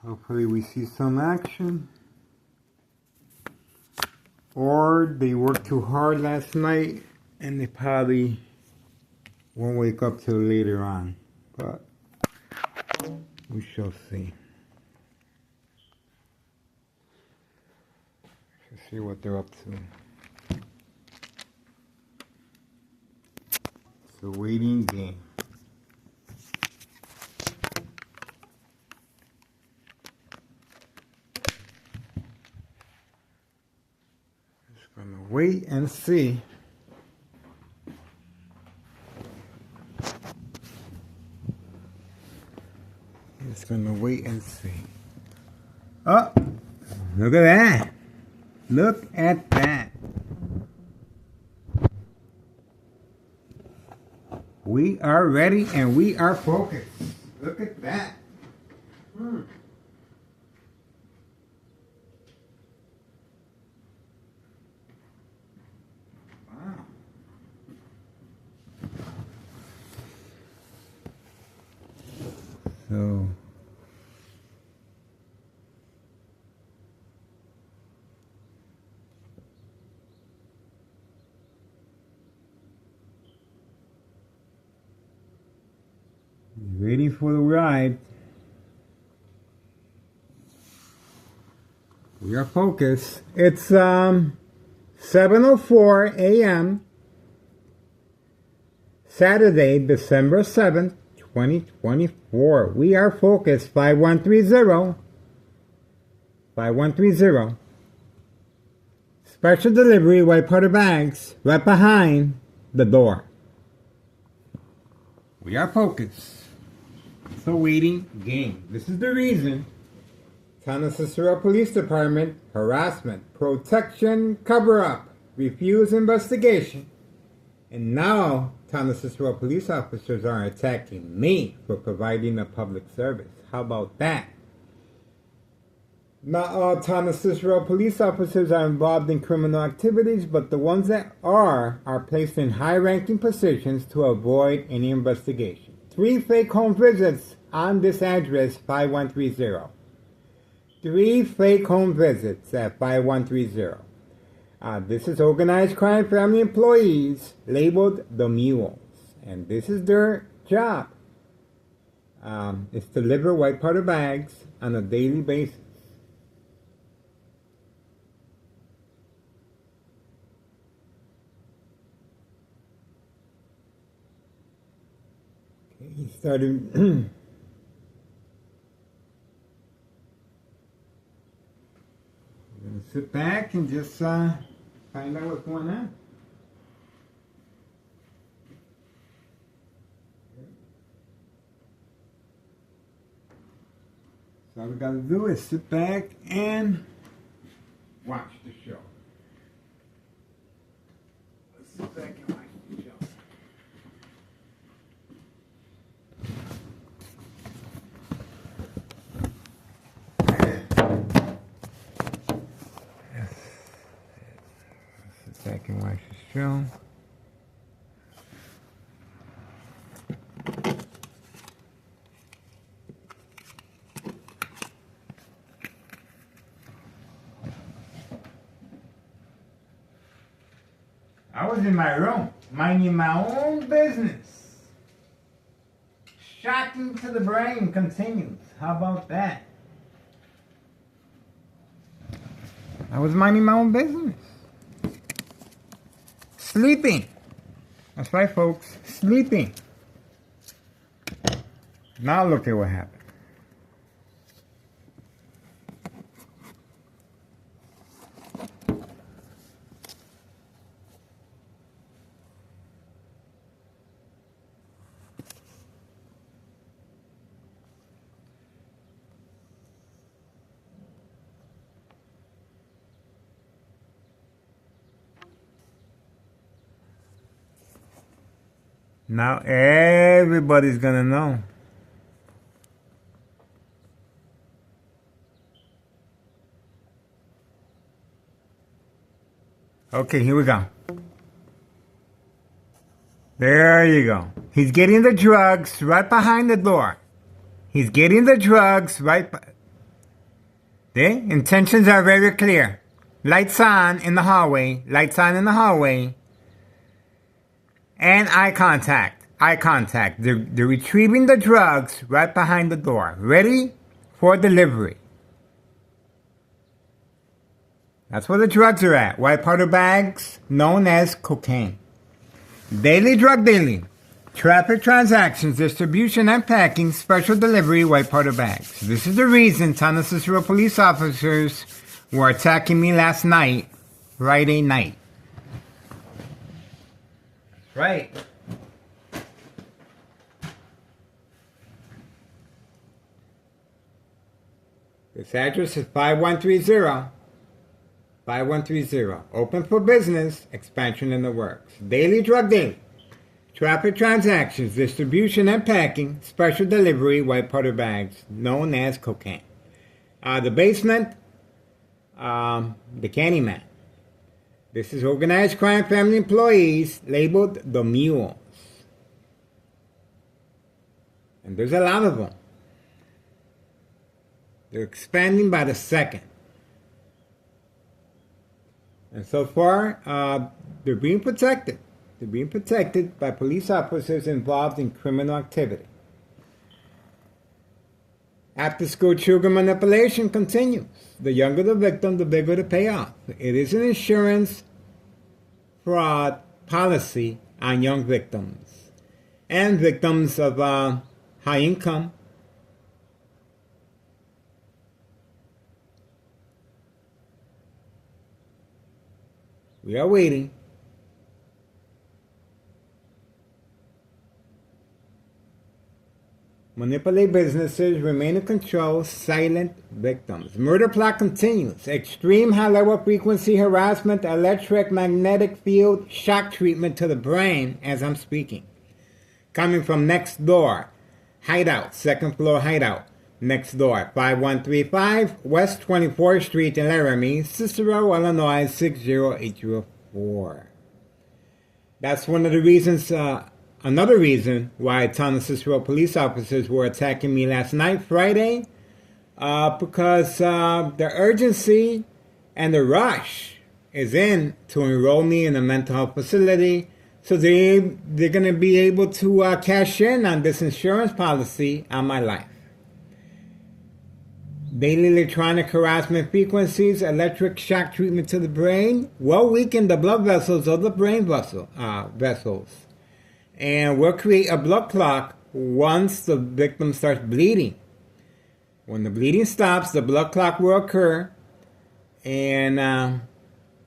Hopefully we see some action. Or they worked too hard last night and they probably won't wake up till later on. But we shall see. Let's see what they're up to. It's a waiting game. Just gonna wait and see. Just gonna wait and see. Oh, look at that. Look at that. We are ready and we are focused. Look at that. Wow. So ready for the ride. We are focused. It's 7:04 a.m. Saturday, December 7th, 2024. We are focused. 5130. 5130. Special delivery, white powder bags, right behind the door. We are focused. It's a waiting game. This is the reason. Town of Cicero Police Department, harassment, protection, cover-up, refuse investigation. And now, Town of Cicero police officers are attacking me for providing a public service. How about that? Not all Town of Cicero police officers are involved in criminal activities, but the ones that are placed in high-ranking positions to avoid any investigation. 3 fake home visits on this address, 5130. 3 fake home visits at 5130. This is organized crime family employees labeled the Mules. And this is their job. It's to deliver white powder bags on a daily basis. Okay, he started... Sit back and just find out what's going on. So all we gotta do is sit back and watch the show. Let's sit back and watch the show. I can watch the show. I was in my room, minding my own business. Shocking to the brain continues. How about that? I was minding my own business. Sleeping. That's right, folks. Sleeping. Now look at what happened. Now everybody's gonna know. Okay, here we go. There you go. He's getting the drugs right behind the door. He's getting the drugs right The intentions are very clear. Lights on in the hallway, and eye contact. They're retrieving the drugs right behind the door, ready for delivery. That's where the drugs are at. White powder bags known as cocaine. Daily drug dealing. Traffic transactions, distribution and packing, special delivery, white powder bags. This is the reason Town of Cicero police officers were attacking me last night, Friday night. That's right. This address is 5130. 5130. Open for business. Expansion in the works. Daily drug dealing. Traffic transactions, distribution and packing, special delivery, white powder bags, known as cocaine. The basement, the Candyman. This is organized crime family employees labeled the Mules. And there's a lot of them. They're expanding by the second. And so far, they're being protected. They're being protected by police officers involved in criminal activity. After-school children manipulation continues. The younger the victim, the bigger the payoff. It is an insurance fraud policy on young victims and victims of high income. We are waiting. Manipulate businesses, remain in control, silent victims. Murder plot continues. Extreme high-level frequency harassment, electromagnetic field, shock treatment to the brain as I'm speaking. Coming from next door. Hideout, second floor hideout. Next door, 5135 West 24th Street in Laramie, Cicero, Illinois, 60804. That's one of the reasons... Another reason why Town of Cicero police officers were attacking me last night, Friday, because the urgency and the rush is in to enroll me in a mental health facility, so they're going to be able to cash in on this insurance policy on my life. Daily electronic harassment frequencies, electric shock treatment to the brain will weaken the blood vessels of the brain vessels. And will create a blood clot once the victim starts bleeding. When the bleeding stops, the blood clot will occur. And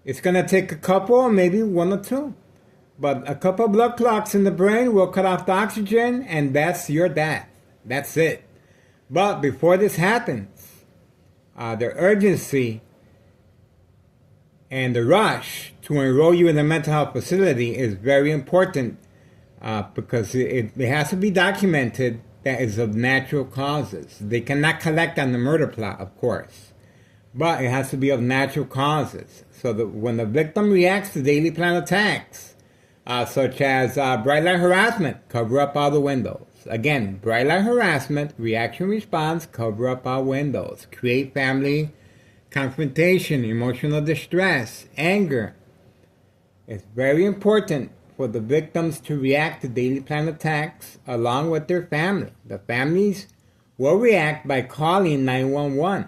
it's going to take a couple, maybe one or two. But a couple of blood clots in the brain will cut off the oxygen, and that's your death. That's it. But before this happens, the urgency and the rush to enroll you in a mental health facility is very important. Because it has to be documented that is of natural causes. They cannot collect on the murder plot, of course. But it has to be of natural causes. So that when the victim reacts to daily plan attacks, such as bright light harassment, cover up all the windows. Again, bright light harassment, reaction response, cover up all windows. Create family confrontation, emotional distress, anger. It's very important for the victims to react to daily plan attacks along with their family. The families will react by calling 911.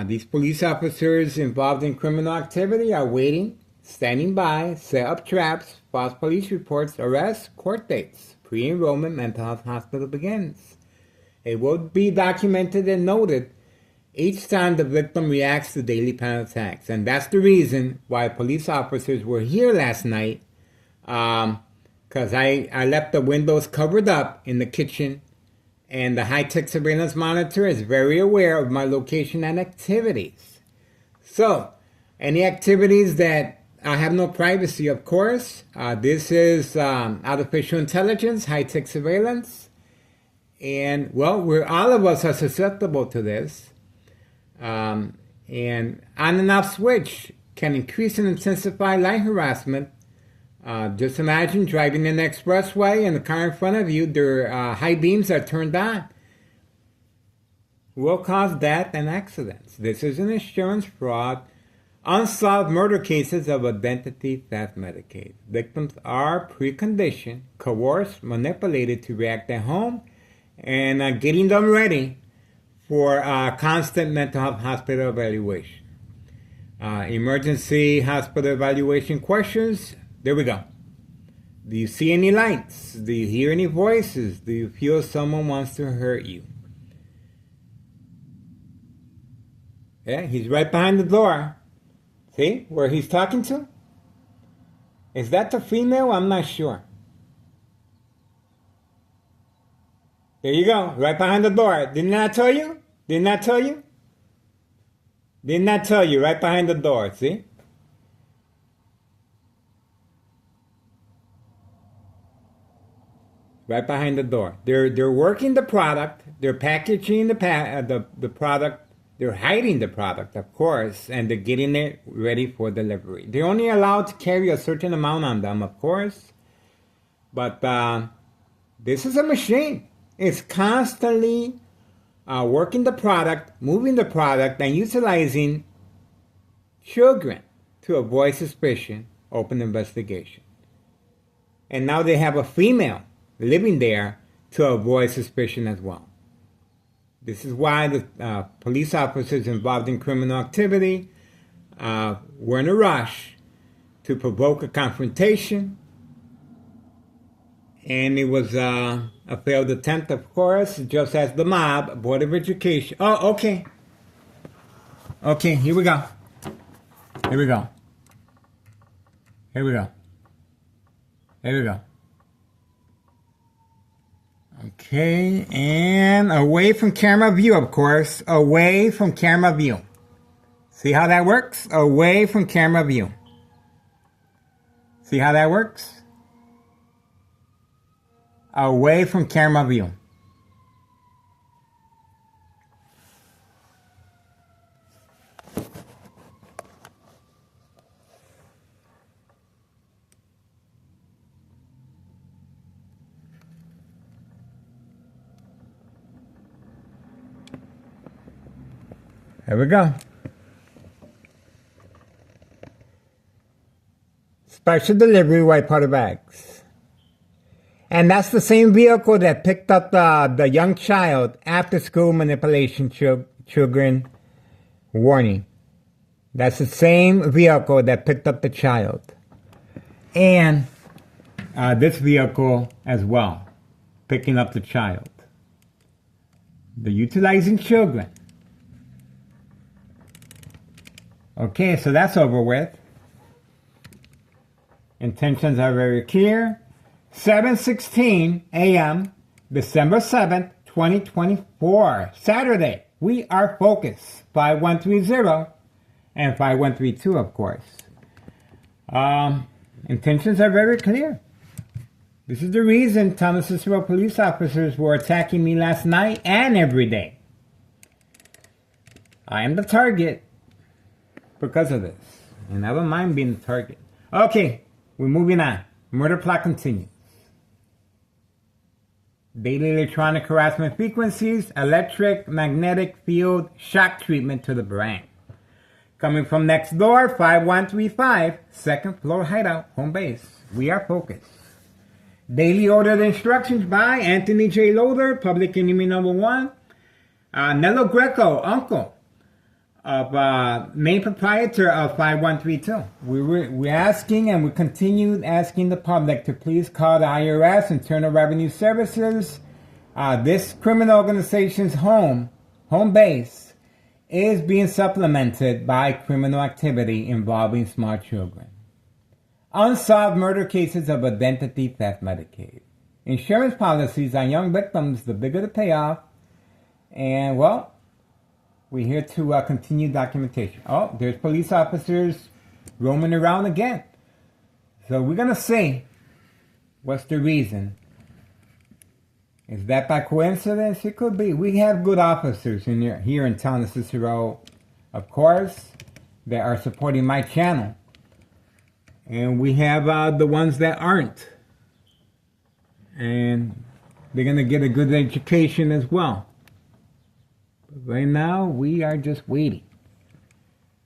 These police officers involved in criminal activity are waiting, standing by, set up traps, false police reports, arrests, court dates. Pre-enrollment mental health hospital begins. It will be documented and noted each time the victim reacts to daily plan attacks. And that's the reason why police officers were here last night. Because I left the windows covered up in the kitchen, and the high-tech surveillance monitor is very aware of my location and activities. So, any activities that I have no privacy, of course. This is artificial intelligence, high-tech surveillance, and well, all of us are susceptible to this. And on and off switch can increase and intensify light harassment. Just imagine driving in the expressway and the car in front of you, their high beams are turned on. will cause death and accidents. This is an insurance fraud. Unsolved murder cases of identity theft Medicaid. Victims are preconditioned, coerced, manipulated to react at home, and getting them ready for constant mental health hospital evaluation. Emergency hospital evaluation questions. There we go. Do you see any lights? Do you hear any voices? Do you feel someone wants to hurt you? Yeah, he's right behind the door. See where he's talking to? Is that the female? I'm not sure. There you go, right behind the door. Didn't I tell you? Didn't I tell you? Didn't I tell you? Right behind the door, see? Right behind the door. They're working the product. They're packaging the product. They're hiding the product, of course, and they're getting it ready for delivery. They're only allowed to carry a certain amount on them, of course. But this is a machine. It's constantly working the product, moving the product, and utilizing children to avoid suspicion, open investigation. And now they have a female living there to avoid suspicion as well. This is why the police officers involved in criminal activity were in a rush to provoke a confrontation. And it was a failed attempt, of course, just as the mob, Board of Education. Oh, okay. Okay, here we go. Here we go. Here we go. Here we go. Okay, and away from camera view, of course. Away from camera view. See how that works? Away from camera view. See how that works? Away from camera view. There we go. Special delivery white powder bags. And that's the same vehicle that picked up the young child after school manipulation children warning. That's the same vehicle that picked up the child. And this vehicle as well, picking up the child. They're utilizing children. Okay, so that's over with. Intentions are very clear. 7:16 a.m., December 7th, 2024, Saturday. We are focused. 5130 and 5132, of course. Intentions are very clear. This is the reason Thomas Cicero police officers were attacking me last night and every day. I am the target because of this. And I don't mind being the target. Okay, we're moving on. Murder plot continues. Daily electronic harassment frequencies, electric magnetic field shock treatment to the brain. Coming from next door, 5135, second floor hideout, home base. We are focused. Daily ordered instructions by Anthony J. Loader, public enemy number 1. Nello Greco, uncle of main proprietor of 5132. We're asking, and we continued asking the public to please call the IRS, Internal Revenue Services. This criminal organization's home base is being supplemented by criminal activity involving small children. Unsolved murder cases of identity theft Medicaid. Insurance policies on young victims, the bigger the payoff. And, well, we're here to continue documentation. Oh, there's police officers roaming around again. So we're going to see what's the reason. Is that by coincidence? It could be. We have good officers here in Thomas Cicero, of course, that are supporting my channel. And we have the ones that aren't. And they're going to get a good education as well. Right now, we are just waiting.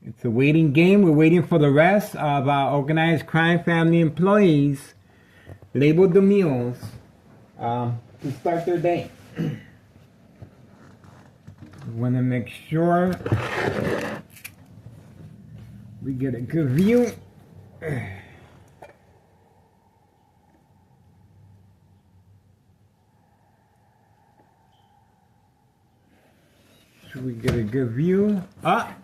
It's a waiting game. We're waiting for the rest of our organized crime family employees, labeled the mules, to start their day. We want to make sure we get a good view. Should we get a good view? Ah!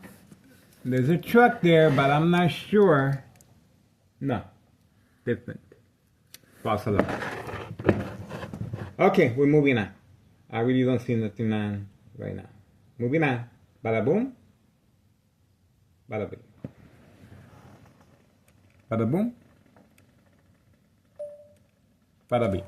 There's a truck there, but I'm not sure. No. Different. False alarm. Okay, we're moving on. I really don't see nothing on right now. Moving on. Bada boom. Bada bing. Bada boom. Bada bing.